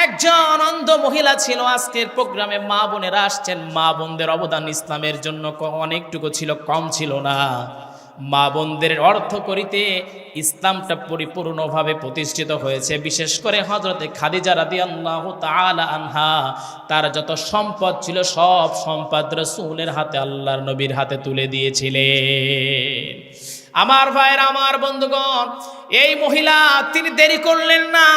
একজন অন্ধ মহিলা ছিল। আজকের প্রোগ্রামে মা বোনেরা আসছেন, মা বোনদের অবদান ইসলামের জন্য অনেকটুকু ছিল, কম ছিল না। মা বোনদের অর্থ করিতে ইসলামটা পরিপূর্ণভাবে প্রতিষ্ঠিত হয়েছে। বিশেষ করে হযরতে খাদিজা রাদিয়াল্লাহু তাআলা আনহা, তার যত সম্পদ ছিল সব সম্পদ রাসূলের হাতে, আল্লাহর নবীর হাতে তুলে দিয়েছিলেন। আমার ভাইরা, আমার বন্ধুগণ, এই মহিলা তিনি দেরি করলেন না।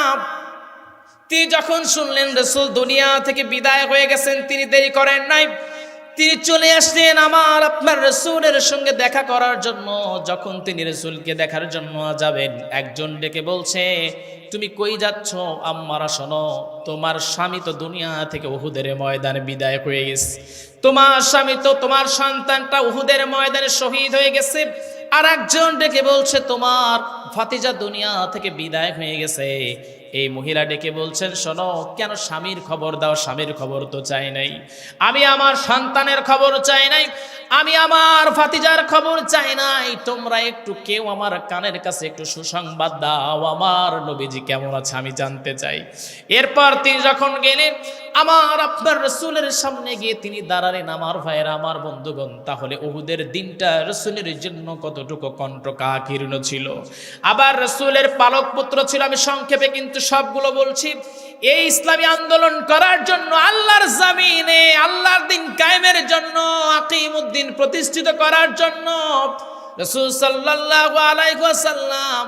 তিনি যখন শুনলেন রাসূল দুনিয়া থেকে বিদায় হয়ে গেছেন, তিনি দেরি করেন নাই। তিনি চলে আসলেন আমার আপনার রাসূলের সঙ্গে দেখা করার জন্য। যখন তিনি রাসূলকে দেখার জন্য যাবেন, একজন ডেকে বলছে, তুমি কই যাচ্ছ আম্মারা? শোনো, তোমার স্বামী তো দুনিয়া থেকে উহুদের ময়দানে বিদায় হয়ে গেছে। তোমার স্বামী তো, তোমার সন্তানটা উহুদের ময়দানে শহীদ হয়ে গেছে। আর একজন ডেকে বলছে, তোমার ভাতিজা দুনিয়া থেকে বিদায় হয়ে গেছে। এই মহিলা ডেকে বলছেন, শোনো, কেন স্বামীর খবর দাও? স্বামীর খবর তো চাই নাই, আমি আমার সন্তানের খবর চাই নাই, আমি আমার ভাতিজার খবর চাই নাই। তোমরা একটু কেউ আমার কানের কাছে একটু সুসংবাদ দাও, আমার নবীজি কেমন আছে আমি জানতে চাই। এরপর তিনি যখন গেলেন আমার আপনার রাসূলের সামনে গিয়ে তিনি দাঁড়ালেন। আমার ভাইয়েরা, আমার বন্ধুগণ, তাহলে উহুদের দিনটা রাসূলের জন্য কতটুকু কণ্টকাকীর্ণ ছিল। আবার রাসূলের পালক পুত্র ছিল। আমি সংক্ষেপে কিন্তু সবগুলো বলছি। এই ইসলামী আন্দোলন করার জন্য, আল্লাহর জমিনে আল্লাহর দিন কায়েমের জন্য, আকিমুদ্দিন প্রতিষ্ঠিত করার জন্য রাসূল সাল্লাল্লাহু আলাইহি ওয়াসাল্লাম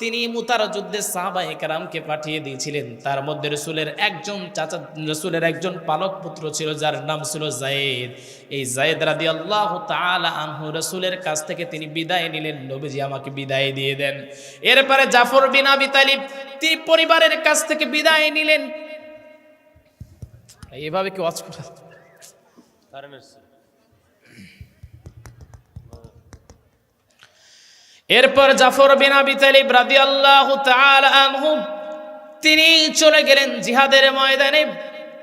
তিনি মুতার যুদ্ধে সাহাবায়ে কেরামকে পাঠিয়ে দিয়েছিলেন। তার মধ্যে রাসূলের একজন চাচা, রাসূলের একজন পালক পুত্র ছিল যার নাম ছিল যায়েদ। এই যায়েদ রাদিয়াল্লাহু তাআলা আনহু রাসূলের কাছ থেকে তিনি বিদায় নিলেন, নবীজি আমাকে বিদায় দিয়ে দেন। এরপরে জাফর বিন আবি তালিব তিনি পরিবারের কাছ থেকে বিদায় নিলেন। এইভাবে কি ওয়াজ করা? এরপর জাফর বিন আবি তালিব রাদিয়াল্লাহু তাআলা আনহু তিনি চলে গেলেন জিহাদের ময়দানে।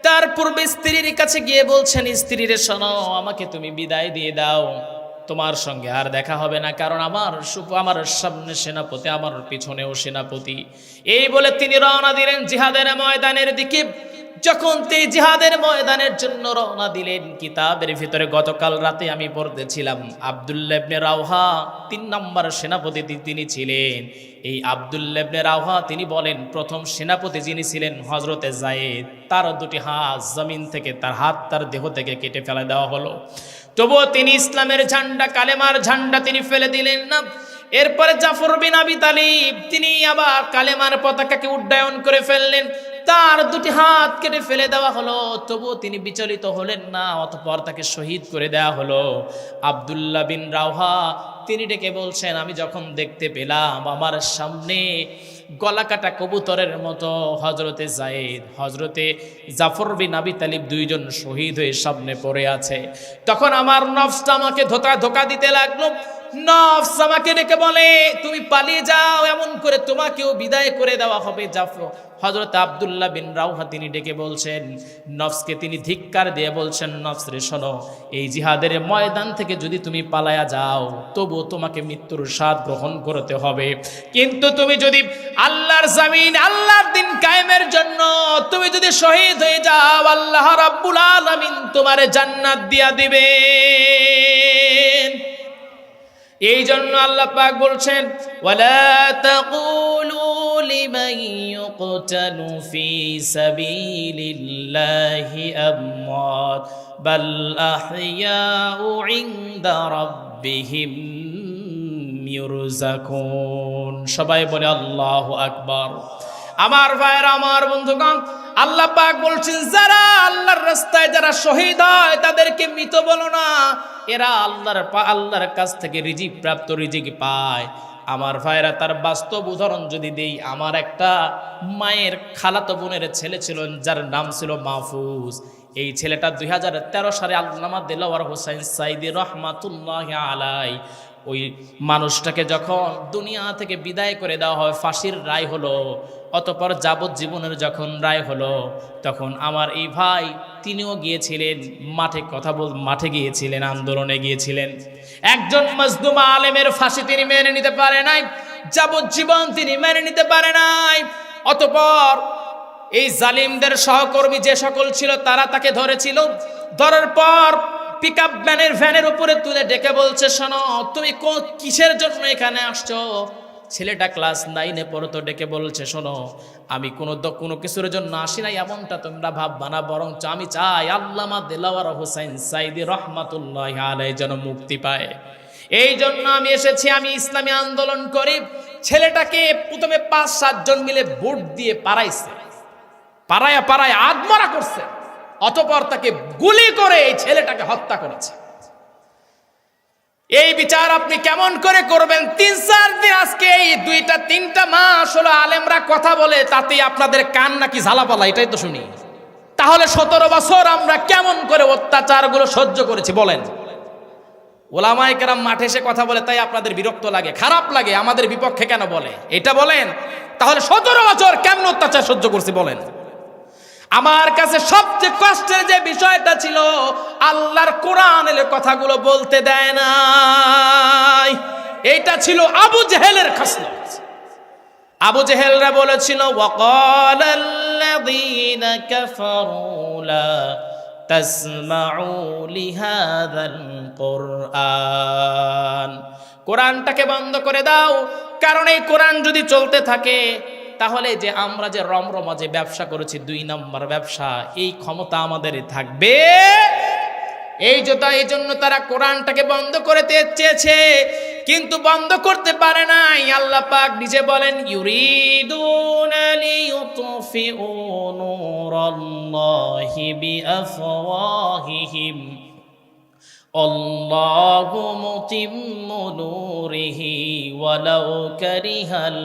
তার পূর্বে স্ত্রীর কাছে গিয়ে বলছেন, স্ত্রীরে শোনো, আমাকে তুমি বিদায় দিয়ে দাও, তোমার সঙ্গে আর দেখা হবে না, কারণ আমার সামনে সেনাপতি, আমার পিছনেও সেনাপতি। এই বলে তিনি রওনা দিলেন জিহাদের ময়দানের দিকে। যখন তিনি জিহাদের ময়দানের জন্য রওনা দিলেন, কিতাবের ভিতরে গতকাল রাতে আমি পড়তেছিলাম, আব্দুল্লাহ ইবনে রাওহা ৩ নম্বর সেনাপতি তিনি ছিলেন। এই আব্দুল্লাহ ইবনে রাওহা তিনি বলেন, প্রথম সেনাপতি যিনি ছিলেন হযরতে যায়েদ, তার 2টি হাত জমিন থেকে, তার হাত তার দেহ থেকে কেটে ফেলে দেওয়া হলো। তবুও তিনি ইসলামের ঝান্ডা, কালেমার ঝান্ডা তিনি ফেলে দিলেন না। এরপরে জাফর বিন আবি তালিব তিনি আবার কালেমার পতাকাকে উড্ডয়ন করে ফেললেন। তার 2টি হাত কেটে ফেলে দেওয়া হলো, তবুও তিনি বিচলিত হলেন না। অতঃপর তাকে শহীদ করে দেওয়া হলো। আব্দুল্লাহ বিন রাওহা তিনি ডেকে বলছেন, আমি যখন দেখতে পেলাম আমার সামনে গলা কাটা কবুতরের মতো হযরতে যায়েদ, হযরতে জাফর বিন আবি তালিব 2 জন শহীদ হয়ে সামনে পড়ে আছে, তখন আমার নফসটা আমাকে ধোঁকা দিতে লাগলো। নফস আমাকে ডেকে বলে, তুমি পালিয়ে যাও, এমন করে তোমাকেও বিদায় করে দেওয়া হবে। জাফর হযরত আব্দুল্লাহ বিন রাওহা তিনি ডেকে বলছেন, নফসকে তিনি ধিক্কার দিয়ে বলছেন, নফস রে শোনো, এই জিহাদের ময়দান থেকে যদি তুমি পালায়া যাও, তবু তোমাকে মৃত্যুর স্বাদ গ্রহণ করতে হবে। কিন্তু তুমি যদি আল্লাহর জমিন, আল্লাহর দিন কায়েমের জন্য তুমি যদি শহীদ হয়ে যাও, আল্লাহ রাব্বুল আলামিন তোমারে জান্নাত দিয়া দিবেন। এই জন্য আল্লাহ পাক বলছেন, ওয়ালা তাকুলু লিমান ইউকতালু ফি সাবিলিল্লাহি আমওয়াত বাল আহইয়াউ ইনদা রাব্বিহিম ইউরযাকুন। সবাই বলে আল্লাহু আকবার। আমার ভাইরা, আমার বন্ধুগণ, আল্লাহ পাক বলছেন, যারা আল্লাহর রাস্তায় যারা শহীদ হয় তাদেরকে মৃত বলো না, এরা আল্লাহর কাছ থেকে রিজিক প্রাপ্ত, রিজিক পায়। আমার ভাইরা, তার বাস্তব উদাহরণ যদি দেই, আমার একটা মায়ের খালাতো বোনের ছেলে ছিল যার নাম ছিল মাহফুজ। এই ছেলেটা 2013 সালে আল্লামা দেলাওয়ার হোসেন সাইদি রহমাতুল্লাহি আলাইহি ওই মানুষটাকে যখন দুনিয়া থেকে বিদায় করে দেওয়া হয়, ফাঁসির রায় হলো, অতঃপর যাবজ্জীবনের যখন রায় হলো, তখন আমার এই ভাই তিনিও গিয়েছিলেন মাঠে গিয়েছিলেন, আন্দোলনে গিয়েছিলেন। একজন মাজলুম আলেমের ফাঁসি তিনি মেনে নিতে পারে নাই, যাবজ্জীবন তিনি মেনে নিতে পারে নাই। অতঃপর এই জালিমদের সহকর্মী যে সকল ছিল তারা তাকে ধরেছিল। ধরার পর পিকআপ ভ্যানের উপরে তুলে ডেকে বলছে, শোনো তুমি কিসের জন্য এখানে আসছো? ছেলেটা ক্লাস 9-এ পড়তো। ডেকে বলছে, শোনো আমি কোনো কিছুর জন্য আসি নাই, এমনটা তোমরা ভাববা না, বরং আমি চাই আল্লামা দেলাওয়ার হোসেন সাইদি রহমাতুল্লাহি আলাইহি যেন মুক্তি পায়। এই জন্য আমি এসেছি, আমি ইসলামী আন্দোলন করি। ছেলেটাকে প্রথমে 5-7 জন মিলে বুট দিয়ে পাড়াইছে, পাড়ায় আধমরা করছে, অতঃপর তাকে গুলি করে এই ছেলেটাকে হত্যা করেছে। এই বিচার আপনি কেমন করে করবেন? 3-4 দিন, আজকে এই 2-3টা মাস হলো আলেমরা কথা বলে, তাতেই আপনাদের কান নাকি ঝালাপালা, এটাই তো শুনি। তাহলে 17 বছর আমরা কেমন করে অত্যাচারগুলো সহ্য করেছি বলেন? ওলামায়ে কেরাম মাঠে এসে কথা বলে, তাই আপনাদের বিরক্ত লাগে, খারাপ লাগে, আমাদের বিপক্ষে কেন বলে এটা বলেন? তাহলে 17 বছর কেমন অত্যাচার সহ্য করছি বলেন? আমার কাছে সবচেয়ে কষ্টের যে বিষয়টা ছিল, আল্লাহর কোরআনের কথাগুলো বলতে দেয় নাই। এইটা ছিল আবু জেহেলের খাসলত। আবু জেহেলরা বলেছিল, ওয়াকালাল্লাযীনা কাফারু লা তাসমাউ লিহাযাল কুরআন, কোরআনটাকে বন্ধ করে দাও, কারণ এই কোরআন যদি চলতে থাকে তাহলে যে আমরা যে রমরমা যে ব্যবসা করেছি, 2 নম্বর ব্যবসা, এই ক্ষমতা আমাদের থাকবে। এই জন্য তারা কোরআনটাকে বন্ধ করতে চেয়েছে, কিন্তু বন্ধ করতে পারে নাই। আল্লাহ পাক নিজে বলেন, ইউরিদুনা লিইউতফিউ নূরাল্লাহি বিআফওয়াহিহিম আল্লাহু মুতিম্মু নূরিহি ওয়ালাউ কারিহাল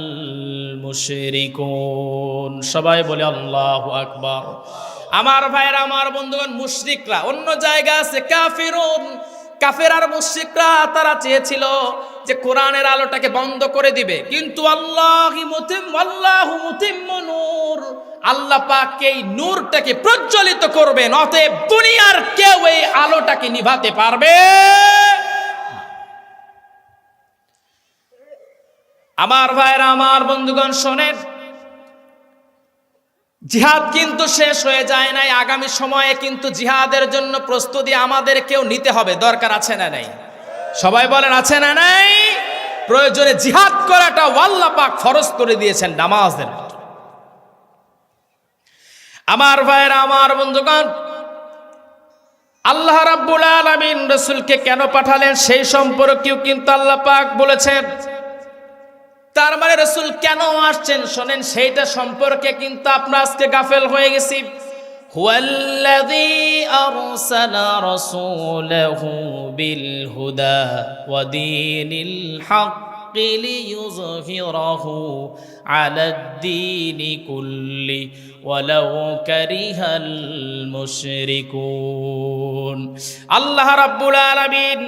মুশরিকুন। সবাই বলে আল্লাহু আকবার। আমার ভাইরা, আমার বন্ধুগণ, মুশরিকরা অন্য জায়গা আছে, কাফিরুন, কাফের আর মুশরিকরা তারা চেয়েছিল যে কোরআনের আলোটাকে বন্ধ করে দিবে, কিন্তু আল্লাহু মুতিম্মু নূর, আল্লাহ পাক এই নূরটাকে প্রজ্বলিত করবেন, অতএব দুনিয়ার কেউ এই আলোটাকে নিভাতে পারবে। আমার ভাইরা, আমার বন্ধুগণ শোনেন, জিহাদ কিন্তু শেষ হয়ে যায় নাই। আগামী সময়ে কিন্তু জিহাদের জন্য প্রস্তুতি আমাদের কেউ নিতে হবে, দরকার আছে না নাই? সবাই বলেন আছে না নাই? প্রয়োজনে জিহাদ করাটা আল্লাহ পাক ফরজ করে দিয়েছেন নামাজের মতো। আমার ভাইরা, আমার বন্ধুগণ, আল্লাহ রাব্বুল আলামিন রাসূলকে কেন পাঠালেন সেই সম্পর্কেও কিন্তু আল্লাহ পাক বলেছেন। তার মানে রাসূল কেন আসছেন শোনেন, সেইটা সম্পর্কে কিন্তু আমরা আজকে গাফেল হয়ে গেছি। হুয়াল্লাযী আরসালা রাসূলাহু বিল হুদা ওয়া দীনিল হাক্কি লিইয়ুযহিরাহু আলাদ-দীনি কুল্লি ওয়ালাউ কারিহাল মুশরিকুন। আল্লাহ রাব্বুল আলামিন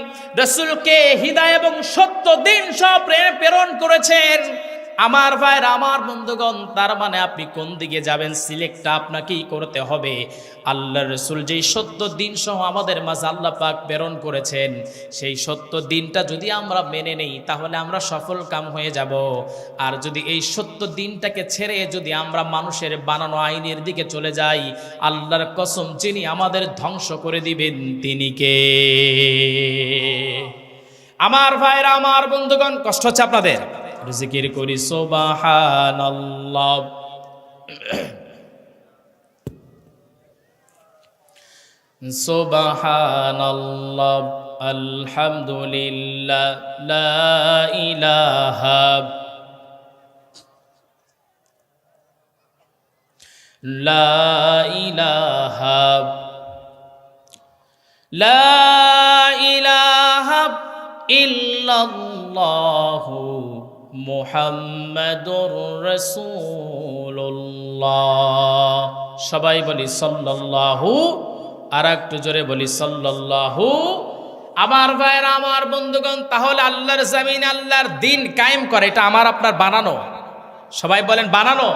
রাসূলকে হিদায়াত এবং সত্য দ্বীন সহ প্রেরণ করেছেন। আমার ভাইরা, আমার বন্ধুগণ, তার মানে আপনি কোন দিকে যাবেন সিলেক্টটা আপনাকেই করতে হবে। আল্লাহর রাসূল যেই সত্য দ্বীন সহ আমাদের মাঝে আল্লাহ পাক প্রেরণ করেছেন, সেই সত্য দ্বীনটা যদি আমরা মেনে নেই তাহলে আমরা সফল কাম হয়ে যাব। আর যদি এই সত্য দ্বীনটাকে ছেড়ে যদি আমরা মানুষের বানানো আইনের দিকে চলে যাই, আল্লাহর কসম, যিনি আমাদের ধ্বংস করে দিবেন তিনি কে? আমার ভাইরা, আমার বন্ধুগণ, কষ্ট হচ্ছে আপনাদের? জিকির করি সুবহানাল্লাহ, সুবহানাল্লাহ, আলহামদুলিল্লাহ, লা ইলাহা ইল্লাল্লাহু মুহাম্মাদুর রাসূলুল্লাহ। সবাই বলি সাল্লাল্লাহু, আর একটু জোরে বলি সাল্লাল্লাহু। আমার ভাইরা, আমার বন্ধুগণ, তাহলে আল্লাহর জমিনে আল্লাহর দ্বীন কায়েম করে, এটা আমার আপনার বানানো। সবাই বলেন বানানো।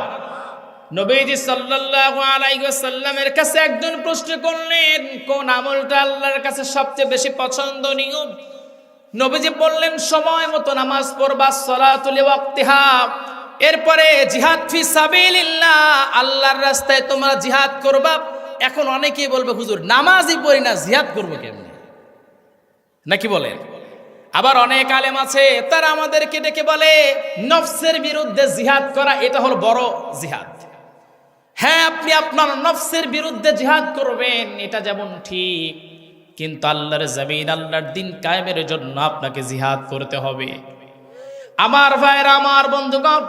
নবীজি সাল্লাল্লাহু আলাইহি ওয়াসাল্লামের কাছে একজন প্রশ্ন করলেন, কোন আমলটা আল্লাহর কাছে সবচেয়ে বেশি পছন্দনীয়? নবীজি বললেন, সময় মতো নামাজ পড়বা, সালাতুল ওয়াক্তিহা, এরপরে জিহাদ ফি সাবিলিল্লাহ, আল্লাহর রাস্তায় তোমরা জিহাদ করবা। এখন অনেকেই বলবে হুজুর নামাজই পড়ি না, জিহাদ করবো কেমনে, নাকি বলেন? আবার অনেক আলেম আছে তারা আমাদেরকে ডেকে বলে নফসের বিরুদ্ধে জিহাদ করা এটা হলো বড় জিহাদ। হ্যাঁ, আপনি আপনার নফসের বিরুদ্ধে জিহাদ করবেন, এটা যেমন ঠিক, কিন্তু আল্লাহর জমিন, আল্লাহর দিন কায়েমের জন্য আপনাকে জিহাদ করতে হবে। আমার ভাইরা, আমার বন্ধুগণ,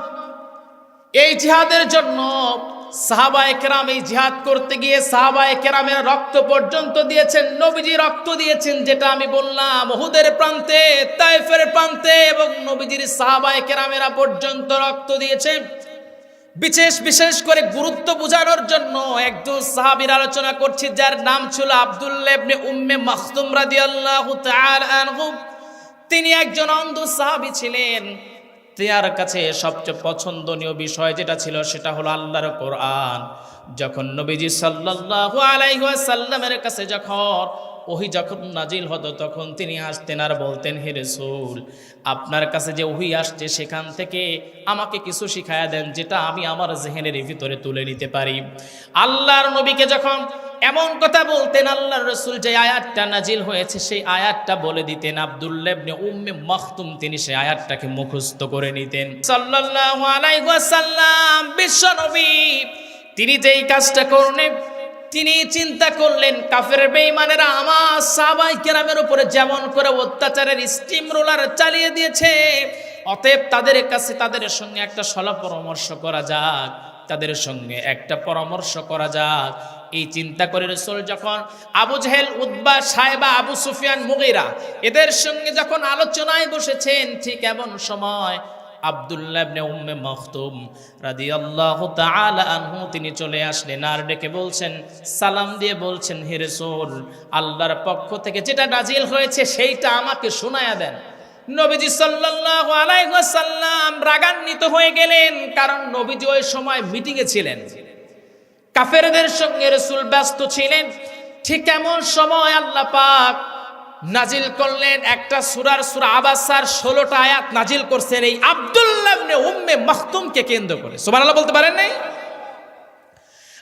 এই জিহাদের জন্য সাহাবায়ে কেরাম এই জিহাদ করতে গিয়ে সাহাবায়ে কেরামের রক্ত পর্যন্ত দিয়েছেন, নবীজি রক্ত দিয়েছেন, যেটা আমি বললাম উহুদের প্রান্তে, তায়েফের প্রান্তে, এবং নবীজির সাহাবায়ে কেরামেরা পর্যন্ত রক্ত দিয়েছেন। বিশেষ করে গুরুত্ব বোঝানোর জন্য একজন সাহাবীর আলোচনা করছি, যার নাম ছিল আব্দুল্লাহ ইবনে উম্মে মাখতুম রাদিয়াল্লাহু তাআলা আনহু। তিনি একজন অন্ধ সাহাবী ছিলেন। তার কাছে সবচেয়ে পছন্দনীয় বিষয় যেটা ছিল সেটা হলো আল্লাহর কোরআন। যখন নবীজি সাল্লাল্লাহু আলাইহি ওয়াসাল্লামের কাছে ওহী যখন নাজিল হতো, তখন তিনি আসতেন আর বলতেন, হে রাসূল, আপনার কাছে যে ওহী আসছে সেখান থেকে আমাকে কিছু শিখায়া দেন, যেটা আমি আমার জেহেনের ভিতরে তুলে নিতে পারি। আল্লাহর নবীকে যখন এমন কথা বলতেন, আল্লাহর রাসূল যে আয়াতটা নাজিল হয়েছে সেই আয়াতটা বলে দিতেন। আব্দুল্লাহ ইবনে উম্মে মাখতুম তিনি সেই আয়াতটাকে মুখস্থ করে নিতেন। সাল্লাল্লাহু আলাইহি ওয়াসাল্লাম বিশ্ব নবী তিনি যেই কাজটা করলেন, তিনি চিন্তা করলেন কাফের বেঈমানেরা আমার সাহাবায়ে কেরামের উপরে যেমন করে অত্যাচারের স্টিম রোলার চালিয়ে দিয়েছে, অতএব তাদের সঙ্গে একটা সলা পরামর্শ করা যাক, তাদের সঙ্গে একটা পরামর্শ করা যাক। এই চিন্তা করে রাসূল যখন আবু জেহেল, উতবা, সায়বা, আবু সুফিয়ান, মুগীরা এদের সঙ্গে যখন আলোচনায় বসেছেন, ঠিক এমন সময় আব্দুল্লাহ ইবনে উম্মে মাখতুম রাদিয়াল্লাহু তাআলা আনহু তিনি চলে আসলেন আর ডেকে বলছেন, সালাম দিয়ে বলছেন, হে রাসূল, আল্লাহর পক্ষ থেকে যেটা নাজিল হয়েছে সেইটা আমাকে শোনায়া দেন। নবীজি সাল্লাল্লাহু আলাইহি ওয়াসাল্লাম রাগান্বিত হয়ে গেলেন, কারণ নবীজি ওই সময় মিটিংয়ে ছিলেন, কাফেরদের সঙ্গে রাসূল ব্যস্ত ছিলেন। ঠিক এমন সময় আল্লাহ পাক নাজিল করলেন একটা সূরা আবাসার 16টা আয়াত নাজিল করছেন এই আব্দুল্লাহ ইবনে উম্মে মাখতুমকে কেন্দ্র করে। সুবহানাল্লাহ বলতে পারেন নাই?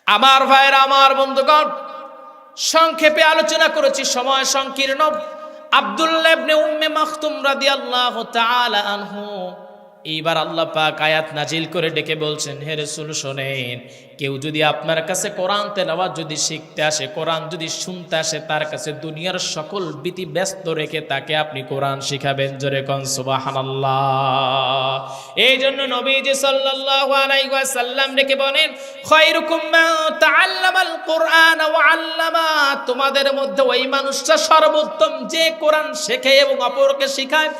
আমার ভাইরা, আমার বন্ধুগণ, সংক্ষেপে আলোচনা করেছি, সময় সংকীর্ণ। আব্দুল্লাহ ইবনে উম্মে মাখতুম রাদিয়াল্লাহু তাআলা আনহু এইবার আল্লাহ পাক আয়াত নাজিল করে ডেকে বলছেন, হে রাসূল শোনেন, কেউ যদি আপনার কাছে কোরআন তেলাওয়াত যদি শিখতে আসে, কোরআন যদি শুনতে আসে, তার কাছে দুনিয়ার সকল ভীতি ব্যস্ত রেখে তাকে আপনি কোরআন শিখাবেন। জোরে কোন সুবহানাল্লাহ। এই জন্য নবীজি সাল্লাল্লাহু আলাইহি ওয়াসাল্লাম ডেকে বলেন, খায়রুকুম মান তাআল্লামাল কুরআন ওয়া আল্লামা, তোমাদের মধ্যে ওই মানুষটা সর্বোত্তম যে কোরআন শেখে এবং অপরকে শেখায়।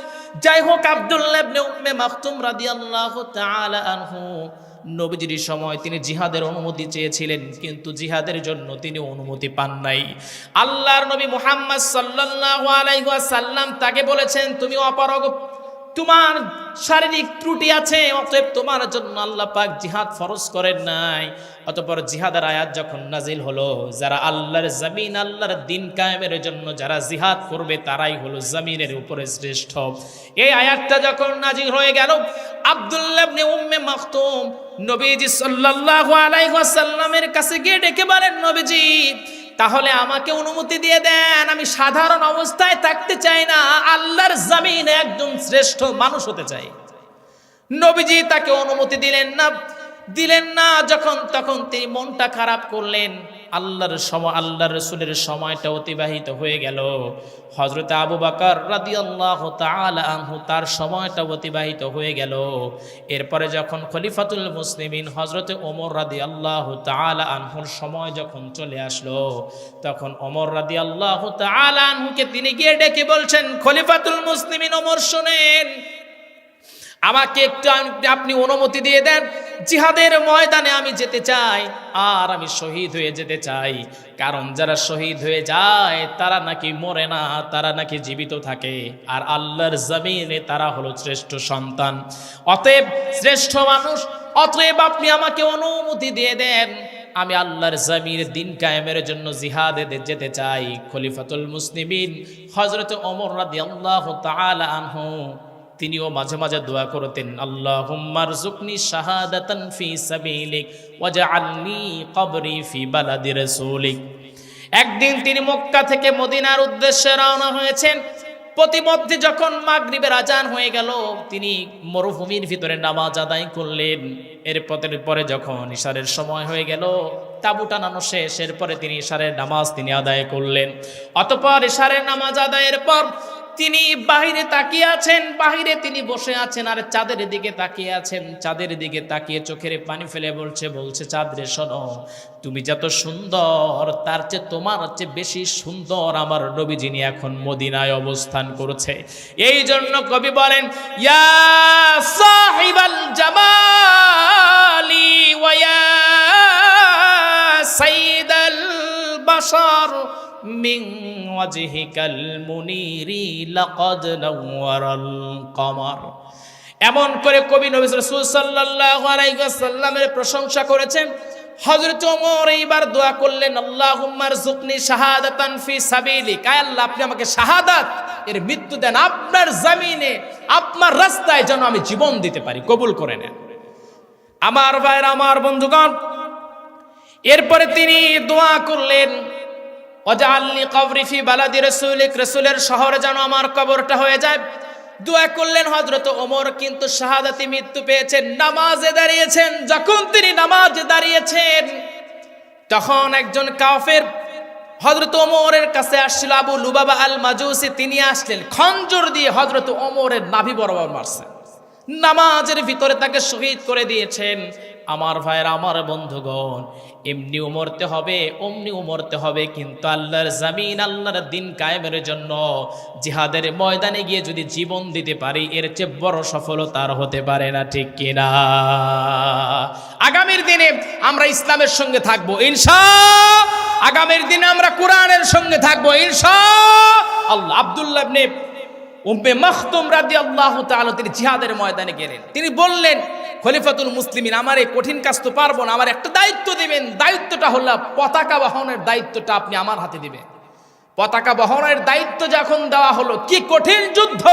যাই হোক, আব্দুল্লাহ ইবনে উম্মে মাখতুম রাদিয়াল্লাহু তাআলা আনহু নবীজির সময় তিনি জিহাদের অনুমতি চেয়েছিলেন, কিন্তু জিহাদের জন্য তিনি অনুমতি পান নাই। আল্লাহর নবী মুহাম্মদ সাল্লাল্লাহু আলাইহি ওয়াসাল্লাম তাকে বলেছেন, তুমি অপারগ, তোমার শারীরিক ত্রুটি আছে, অতএব তোমার জন্য আল্লাহ পাক জিহাদ ফরজ করেন নাই। অতঃপর জিহাদের আয়াত যখন নাজিল হলো, যারা আল্লাহর জমিন, আল্লাহর দিন কায়েমের জন্য যারা জিহাদ করবে তারাই হলো জমিনের উপরে শ্রেষ্ঠ। এই আয়াতটা যখন নাজিল হয়ে গেল, আব্দুল্লাহ ইবনে উম্মে মাখতুম নবীজি সাল্লাল্লাহু আলাইহি ওয়াসাল্লামের কাছে গিয়ে ডেকে বলেন, নবীজি তাহলে আমাকে অনুমতি দিয়ে দেন, আমি সাধারণ অবস্থায় থাকতে চাই না, আল্লাহর জমিনে একজন শ্রেষ্ঠ মানুষ হতে চাই। নবীজি তাকে অনুমতি দিলেন না। তখন তিনি মনটা খারাপ করলেন। আল্লাহর রাসূলের সময়টা অতিবাহিত হয়ে গেল। হযরত আবু বকর রাদিয়াল্লাহু তাআলা আনহু তার সময়টা অতিবাহিত হয়ে গেল। এরপরে যখন খলিফাতুল মুসলিমিন হযরত ওমর রাদিয়াল্লাহু তাআলা আনহুর সময় যখন চলে আসলো, তখন ওমর রাদিয়াল্লাহু তাআলা আনহুকে তিনি গিয়ে ডেকে বলছেন, খলিফাতুল মুসলিমিন ওমর শুনেন, আমাকে একটু আপনি অনুমতি দিয়ে দেন, জিহাদের ময়দানে আমি যেতে চাই, আর আমি শহীদ হয়ে যেতে চাই। কারণ যারা শহীদ হয়ে যায় তারা নাকি মরে না, তারা নাকি জীবিত থাকে, আর আল্লাহর জমিনে তারা হলো শ্রেষ্ঠ সন্তান, অতএব শ্রেষ্ঠ মানুষ। অতএব আপনি আমাকে অনুমতি দিয়ে দেন, আমি আল্লাহর জমিনের দিন কায়েমের জন্য জিহাদে যেতে চাই। খলিফাতুল মুসলিমিন হযরত ওমর রাদিয়াল্লাহু তাআলা আনহু তিনিও মাঝে মাঝে দোয়া করতেন, আল্লাহুম্মা রযুকনি শাহাদাতান ফি সাবিলিক ওয়াজআলনি কবরি ফি বালাদি রাসূলিক। একদিন তিনি মক্কা থেকে মদিনার উদ্দেশ্যে রওনা হয়েছেন। প্রতিমধ্যে যখন মাগরিবের আজান হয়ে গেল, তিনি মরুভূমির ভিতরে নামাজ আদায় করলেন। পরে যখন ইশারের সময় হয়ে গেল, তাঁবু টানানো শেষ, এরপরে তিনি ইশারের নামাজ তিনি আদায় করলেন। অতঃপর ইশারের নামাজ আদায়ের পর তিনি বাহিরে তাকিয়ে আছেন, বাহিরে তিনি বসে আছেন আর চাঁদের দিকে তাকিয়ে আছেন। চাঁদের দিকে তাকিয়ে চোখের পানি ফেলে বলছে চাঁদ রে শোনো, তুমি যত সুন্দর তার চেয়ে তোমার চেয়ে বেশি সুন্দর আমার নবী যিনি এখন মদিনায় অবস্থান করেছে। এই জন্য কবি বলেন, ইয়া সাহিবাল জামালি ওয়া ইয়া সাইয়্যিদাল বাশার মিন ওয়াজহিকাল মুনিরি লাকাদ নাওয়ারাল কমার। এমন করে কবি নবী রাসূল সাল্লাল্লাহু আলাইহি ওয়াসাল্লামের প্রশংসা করেছেন। হযরত ওমর এইবার দোয়া করলেন, আল্লাহুম্মা রযুকনি শাহাদাতান ফি সাবিলিক, আয় আল্লাহ আপনি আমাকে শাহাদাত এর মৃত্যু দেন, আপনার জমিনে আপনার রাস্তায় যেন আমি জীবন দিতে পারি, কবুল করে নেন। আমার ভাইরা, আমার বন্ধুগণ, এরপরে তিনি দোয়া করলেন, ওয়াজআলনি কবরি ফি বালাদি রাসূলিক, রাসূলের শহরে যেন আমার কবরটা হয়ে যায়। দোয়া করলেন হযরত ওমর, কিন্তু শাহাদাতি মৃত্যু পেয়েছেন, নামাজে দাঁড়িয়েছেন। যখন তিনি নামাজে দাঁড়িয়েছেন, তখন একজন কাফের হযরত ওমরের কাছে আসছিল, আবু লুবাবা আল মাজুসি। তিনি আসলেন, খঞ্জর দিয়ে হযরত ওমরের নাভি বরাবর মারছেন, নামাজের ভিতরে তাকে শহীদ করে দিয়েছেন। আমার ভাইয়েরা, আমার বন্ধুগণ, এমনিও মরতে হবে, অমনিও মরতে হবে, কিন্তু আল্লাহর জমিন, আল্লাহর দিন কায়েমের জন্য জিহাদের ময়দানে গিয়ে যদি জীবন দিতে পারি, এর চেয়ে বড় সফলতা আর হতে পারে না, ঠিক কিনা? আগামীর দিনে আমরা ইসলামের সঙ্গে থাকবো ইনশাআল্লাহ, আগামীর দিনে আমরা কোরআনের সঙ্গে থাকবো ইনশাআল্লাহ। আব্দুল্লাহ ইবনে উম্মে মাখতুম রাদিয়াল্লাহু তাআলা তিনি জিহাদের ময়দানে গেলেন। তিনি বললেন, খলিফাতুল মুসলিমিন, আমার এই কঠিন কাজ তো পারবো না, আমার একটা দায়িত্ব দিবেন। দায়িত্বটা হলো পতাকা বহনের দায়িত্বটা আপনি আমার হাতে দিবেন। পতাকা বহনের দায়িত্ব যখন দেওয়া হলো, কি কঠিন যুদ্ধ!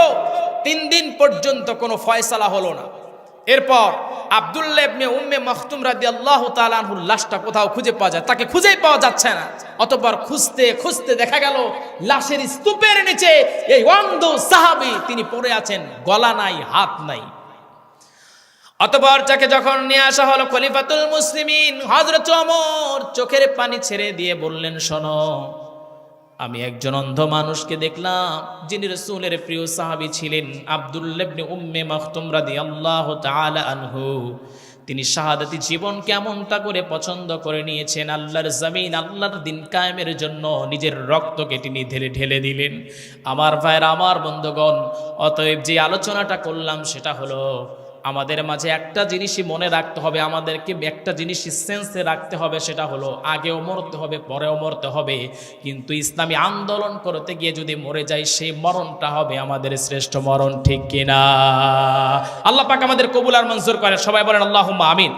3 দিন পর্যন্ত কোনো ফয়সালা হলো না। এরপর আব্দুল্লাহ ইবনে উম্মে মাখতুম রাদিয়াল্লাহু তাআলা আনহুর লাশটা কোথাও খুঁজে পাওয়া যায়, তাকে খুঁজেই পাওয়া যাচ্ছে না। অতঃপর খুঁজতে খুঁজতে দেখা গেল লাশের স্তূপের নিচে এই অন্ধ সাহাবী তিনি পড়ে আছেন, গলা নাই, হাত নাই। অতঃপর তাকে যখন নিয়ে আসা হলো, খলিফাতুল মুসলিমিন হযরত ওমর চোখের পানি ছেড়ে দিয়ে বললেন, শোনো, আমি একজন অন্ধ মানুষকে দেখলাম, যিনি রাসূলের প্রিয় সাহাবী ছিলেন আব্দুল্লাহ ইবনে উম্মে মাখতুম রাদিয়াল্লাহু তাআলা আনহু। তিনি শাহাদাতি জীবন কেমনটা করে পছন্দ করে নিয়েছেন, আল্লাহর জমিন, আল্লাহর দিন কায়েমের জন্য নিজের রক্তকে তিনি ঢেলে দিলেন। আমার ভাইরা, আমার বন্ধুগণ, অতএব যে আলোচনাটা করলাম সেটা হলো, আমাদের মাঝে একটা জিনিসই মনে রাখতে হবে, আমাদেরকে একটা জিনিসই সেন্সে রাখতে হবে, সেটা হলো আগেও মরতে হবে, পরেও মরতে হবে, কিন্তু ইসলামী আন্দোলন করতে গিয়ে যদি মরে যাই, সেই মরণটা হবে আমাদের শ্রেষ্ঠ মরণ, ঠিক কিনা? আল্লাহ পাক আমাদের কবুল আর মঞ্জুর করেন। সবাই বলেন আল্লাহুম্মা আমিন।